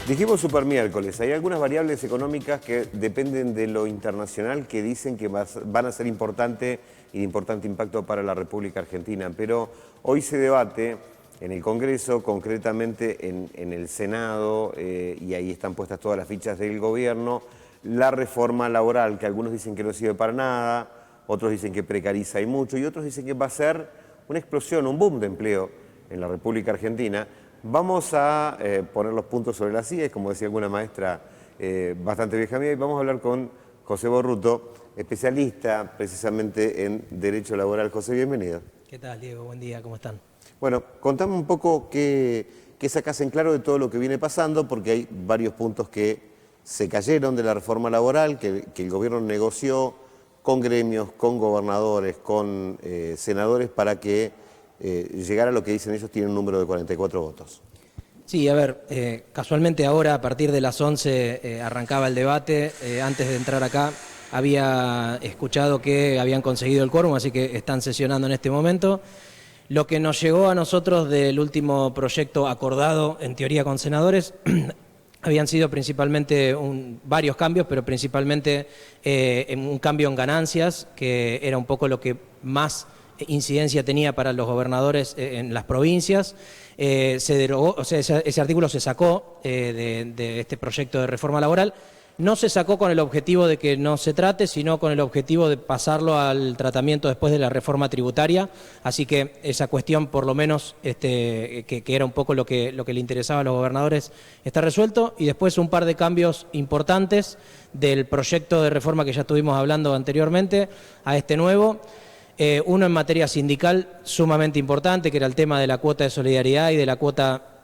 Dijimos super miércoles, hay algunas variables económicas que dependen de lo internacional que dicen que van a ser importante y de importante impacto para la República Argentina, pero hoy se debate en el Congreso, concretamente en el Senado, y ahí están puestas todas las fichas del gobierno, la reforma laboral, que algunos dicen que no sirve para nada, otros dicen que precariza y mucho, y otros dicen que va a ser una explosión, un boom de empleo en la República Argentina. Vamos a poner los puntos sobre las IES, como decía alguna maestra bastante vieja mía, y vamos a hablar con José Borruto, especialista precisamente en Derecho Laboral. José, bienvenido. ¿Qué tal, Diego? Buen día, ¿cómo están? Bueno, contame un poco qué sacás en claro de todo lo que viene pasando, porque hay varios puntos que se cayeron de la reforma laboral, que el gobierno negoció con gremios, con gobernadores, con senadores, para que llegar a lo que dicen ellos tiene un número de 44 votos. Sí, a ver, casualmente ahora a partir de las 11 arrancaba el debate. Antes de entrar acá había escuchado que habían conseguido el quórum, así que están sesionando en este momento. Lo que nos llegó a nosotros del último proyecto acordado, en teoría con senadores, habían sido principalmente varios cambios, pero principalmente un cambio en ganancias, que era un poco lo que más incidencia tenía para los gobernadores en las provincias. Se derogó, o sea, ese artículo se sacó de este proyecto de reforma laboral. No se sacó con el objetivo de que no se trate, sino con el objetivo de pasarlo al tratamiento después de la reforma tributaria. Así que esa cuestión, por lo menos, que era un poco lo que le interesaba a los gobernadores, está resuelto. Y después un par de cambios importantes del proyecto de reforma que ya estuvimos hablando anteriormente a este nuevo. Uno en materia sindical sumamente importante, que era el tema de la cuota de solidaridad y de la cuota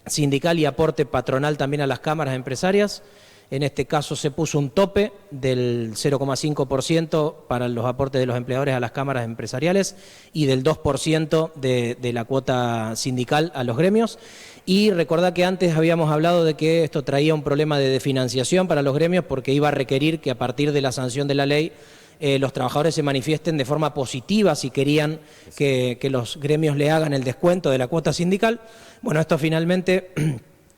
sindical y aporte patronal también a las cámaras empresarias. En este caso se puso un tope del 0,5% para los aportes de los empleadores a las cámaras empresariales y del 2% de la cuota sindical a los gremios. Y recordá que antes habíamos hablado de que esto traía un problema de financiación para los gremios, porque iba a requerir que a partir de la sanción de la ley los trabajadores se manifiesten de forma positiva si querían que los gremios le hagan el descuento de la cuota sindical. Bueno, esto finalmente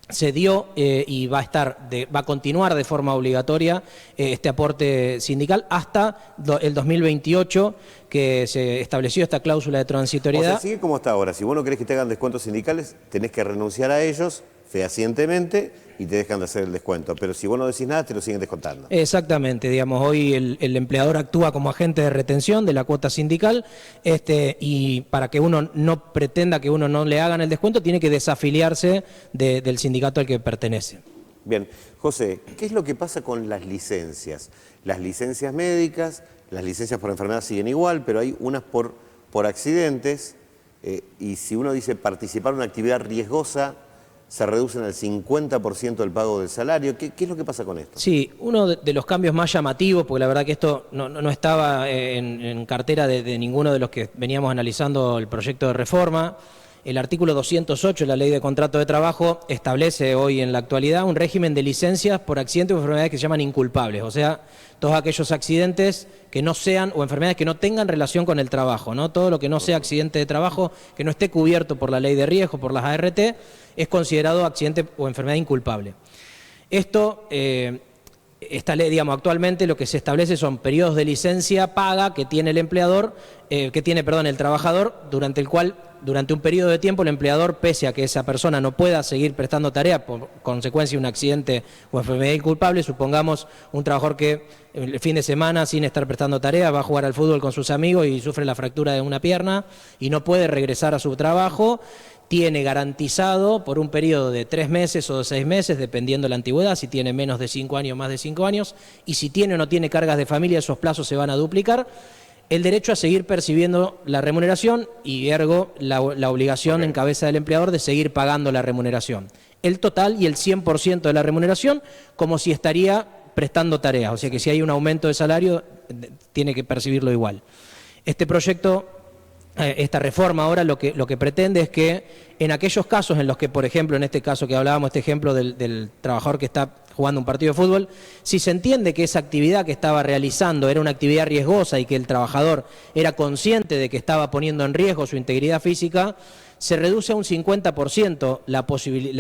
se dio y va a continuar de forma obligatoria este aporte sindical hasta el 2028, que se estableció esta cláusula de transitoriedad. O sea, sigue como está ahora. Si vos no querés que te hagan descuentos sindicales, tenés que renunciar a ellos fehacientemente y te dejan de hacer el descuento. Pero si vos no decís nada, te lo siguen descontando. Exactamente, digamos, hoy el empleador actúa como agente de retención de la cuota sindical, y para que uno no pretenda que uno no le hagan el descuento, tiene que desafiliarse del sindicato al que pertenece. Bien, José, ¿qué es lo que pasa con las licencias? Las licencias médicas, las licencias por enfermedad siguen igual, pero hay unas por accidentes, y si uno dice participar en una actividad riesgosa, se reducen al 50% del pago del salario. ¿Qué es lo que pasa con esto? Sí, uno de los cambios más llamativos, porque la verdad que esto no estaba en cartera de ninguno de los que veníamos analizando el proyecto de reforma. El artículo 208 de la Ley de Contrato de Trabajo establece hoy en la actualidad un régimen de licencias por accidentes o enfermedades que se llaman inculpables, o sea, todos aquellos accidentes que no sean, o enfermedades que no tengan relación con el trabajo, ¿no? Todo lo que no sea accidente de trabajo, que no esté cubierto por la ley de riesgo, por las ART, es considerado accidente o enfermedad inculpable. Esto, esta ley, digamos, actualmente lo que se establece son periodos de licencia paga que tiene el empleador, el trabajador, durante un periodo de tiempo el empleador, pese a que esa persona no pueda seguir prestando tarea por consecuencia de un accidente o enfermedad inculpable, supongamos un trabajador que el fin de semana, sin estar prestando tarea, va a jugar al fútbol con sus amigos y sufre la fractura de una pierna y no puede regresar a su trabajo, tiene garantizado por un periodo de 3 meses o de 6 meses, dependiendo de la antigüedad, si tiene menos de 5 años, más de 5 años, y si tiene o no tiene cargas de familia, esos plazos se van a duplicar, el derecho a seguir percibiendo la remuneración y ergo la obligación en cabeza del empleador de seguir pagando la remuneración. El total y el 100% de la remuneración, como si estaría prestando tareas, o sea que si hay un aumento de salario, tiene que percibirlo igual. Este proyecto, esta reforma ahora lo que pretende es que en aquellos casos en los que, por ejemplo, en este caso que hablábamos, este ejemplo del trabajador que está jugando un partido de fútbol, si se entiende que esa actividad que estaba realizando era una actividad riesgosa y que el trabajador era consciente de que estaba poniendo en riesgo su integridad física, se reduce a un 50%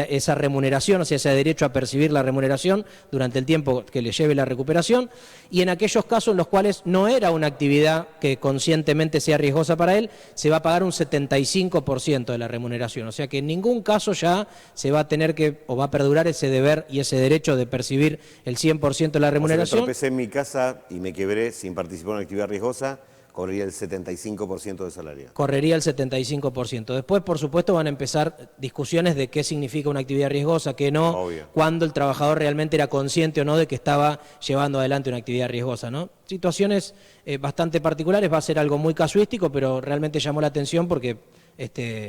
esa remuneración, o sea, ese derecho a percibir la remuneración durante el tiempo que le lleve la recuperación, y en aquellos casos en los cuales no era una actividad que conscientemente sea riesgosa para él, se va a pagar un 75% de la remuneración. O sea que en ningún caso ya se va a tener que, o va a perdurar ese deber y ese derecho de percibir el 100% de la remuneración. O sea, tropecé en mi casa y me quebré sin participar en una actividad riesgosa, correría el 75% de salario. Correría el 75%. Después, por supuesto, van a empezar discusiones de qué significa una actividad riesgosa, qué no, Obvio. cuándo el trabajador realmente era consciente o no de que estaba llevando adelante una actividad riesgosa, ¿no? Situaciones bastante particulares, va a ser algo muy casuístico, pero realmente llamó la atención porque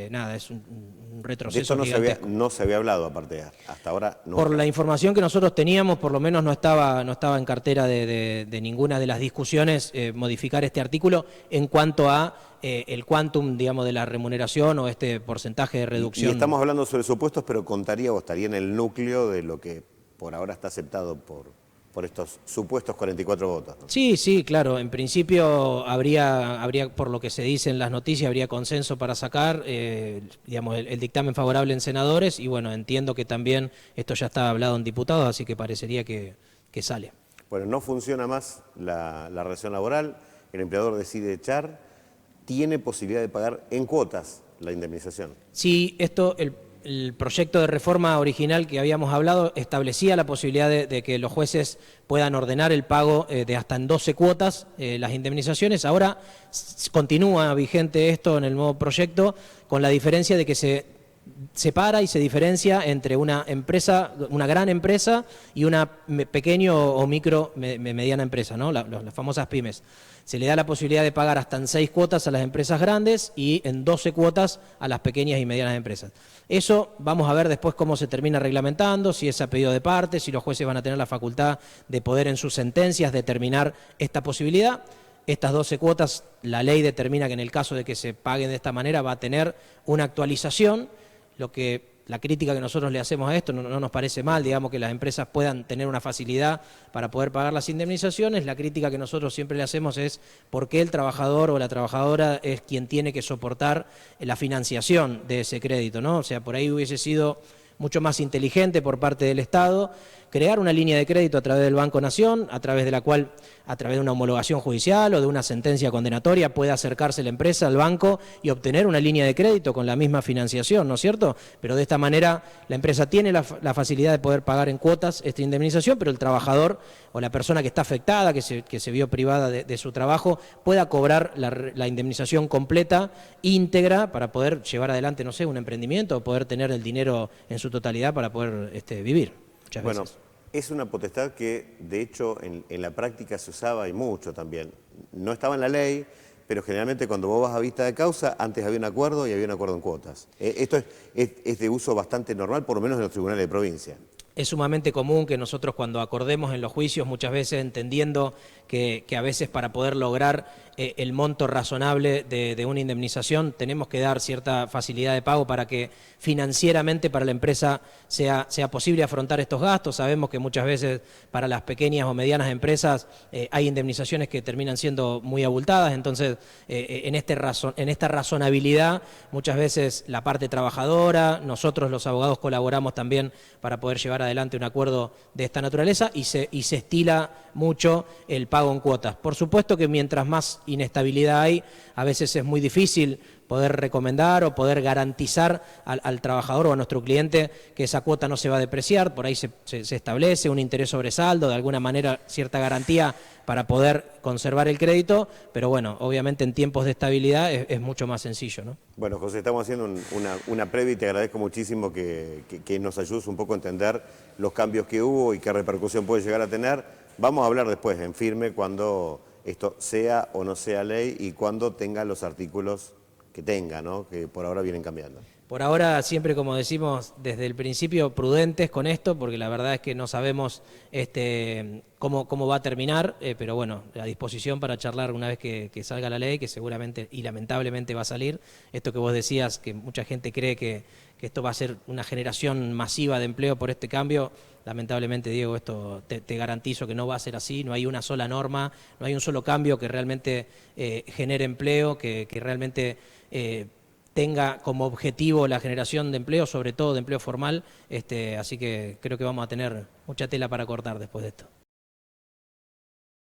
nada, es un retroceso gigantesco. No se había hablado, aparte, hasta ahora. Nunca. Por la información que nosotros teníamos, por lo menos no estaba en cartera de ninguna de las discusiones modificar este artículo en cuanto a el quantum, digamos, de la remuneración o este porcentaje de reducción. Y estamos hablando sobre supuestos, pero contaría o estaría en el núcleo de lo que por ahora está aceptado por estos supuestos 44 votos, ¿no? Sí, sí, claro. En principio habría, por lo que se dice en las noticias, habría consenso para sacar, digamos, el dictamen favorable en senadores y bueno, entiendo que también esto ya está hablado en diputados, así que parecería que sale. Bueno, no funciona más la relación laboral, el empleador decide echar, tiene posibilidad de pagar en cuotas la indemnización. Sí, el proyecto de reforma original que habíamos hablado establecía la posibilidad de que los jueces puedan ordenar el pago de hasta en 12 cuotas las indemnizaciones. Ahora continúa vigente esto en el nuevo proyecto, con la diferencia de que se separa y se diferencia entre una empresa, una gran empresa y una pequeño o micro mediana empresa, ¿no? Las famosas pymes. Se le da la posibilidad de pagar hasta en 6 cuotas a las empresas grandes y en 12 cuotas a las pequeñas y medianas empresas. Eso vamos a ver después cómo se termina reglamentando, si es a pedido de parte, si los jueces van a tener la facultad de poder en sus sentencias determinar esta posibilidad. Estas 12 cuotas, la ley determina que en el caso de que se paguen de esta manera va a tener una actualización. La crítica que nosotros le hacemos a esto no nos parece mal, digamos, que las empresas puedan tener una facilidad para poder pagar las indemnizaciones. La crítica que nosotros siempre le hacemos es por qué el trabajador o la trabajadora es quien tiene que soportar la financiación de ese crédito, ¿no? O sea, por ahí hubiese sido mucho más inteligente por parte del Estado crear una línea de crédito a través del Banco Nación, a través de la cual, a través de una homologación judicial o de una sentencia condenatoria, puede acercarse la empresa al banco y obtener una línea de crédito con la misma financiación, ¿no es cierto? Pero de esta manera la empresa tiene la facilidad de poder pagar en cuotas esta indemnización, pero el trabajador o la persona que está afectada, que se vio privada de su trabajo, pueda cobrar la indemnización completa, íntegra, para poder llevar adelante, no sé, un emprendimiento o poder tener el dinero en su totalidad para poder vivir. Bueno, es una potestad que de hecho en la práctica se usaba y mucho también. No estaba en la ley, pero generalmente cuando vos vas a vista de causa, antes había un acuerdo y había un acuerdo en cuotas. Esto es de uso bastante normal, por lo menos en los tribunales de provincia. Es sumamente común que nosotros cuando acordemos en los juicios, muchas veces entendiendo que a veces para poder lograr el monto razonable de una indemnización tenemos que dar cierta facilidad de pago para que financieramente para la empresa sea posible afrontar estos gastos. Sabemos que muchas veces para las pequeñas o medianas empresas hay indemnizaciones que terminan siendo muy abultadas, entonces en esta razonabilidad muchas veces la parte trabajadora, nosotros los abogados colaboramos también para poder llevar adelante un acuerdo de esta naturaleza y se estila mucho el pago en cuotas. Por supuesto que mientras más inestabilidad hay, a veces es muy difícil poder recomendar o poder garantizar al trabajador o a nuestro cliente que esa cuota no se va a depreciar. Por ahí se establece un interés sobre saldo, de alguna manera cierta garantía para poder conservar el crédito, pero bueno, obviamente en tiempos de estabilidad es mucho más sencillo, ¿no? Bueno, José, estamos haciendo una previa y te agradezco muchísimo que nos ayudes un poco a entender los cambios que hubo y qué repercusión puede llegar a tener. Vamos a hablar después en firme cuando esto sea o no sea ley y cuando tenga los artículos que tenga, ¿no? Que por ahora vienen cambiando. Por ahora, siempre, como decimos, desde el principio prudentes con esto, porque la verdad es que no sabemos cómo va a terminar, pero bueno, a disposición para charlar una vez que salga la ley, que seguramente y lamentablemente va a salir. Esto que vos decías, que mucha gente cree que esto va a ser una generación masiva de empleo por este cambio, lamentablemente, Diego, esto te garantizo que no va a ser así. No hay una sola norma, no hay un solo cambio que realmente genere empleo, que realmente tenga como objetivo la generación de empleo, sobre todo de empleo formal, así que creo que vamos a tener mucha tela para cortar después de esto.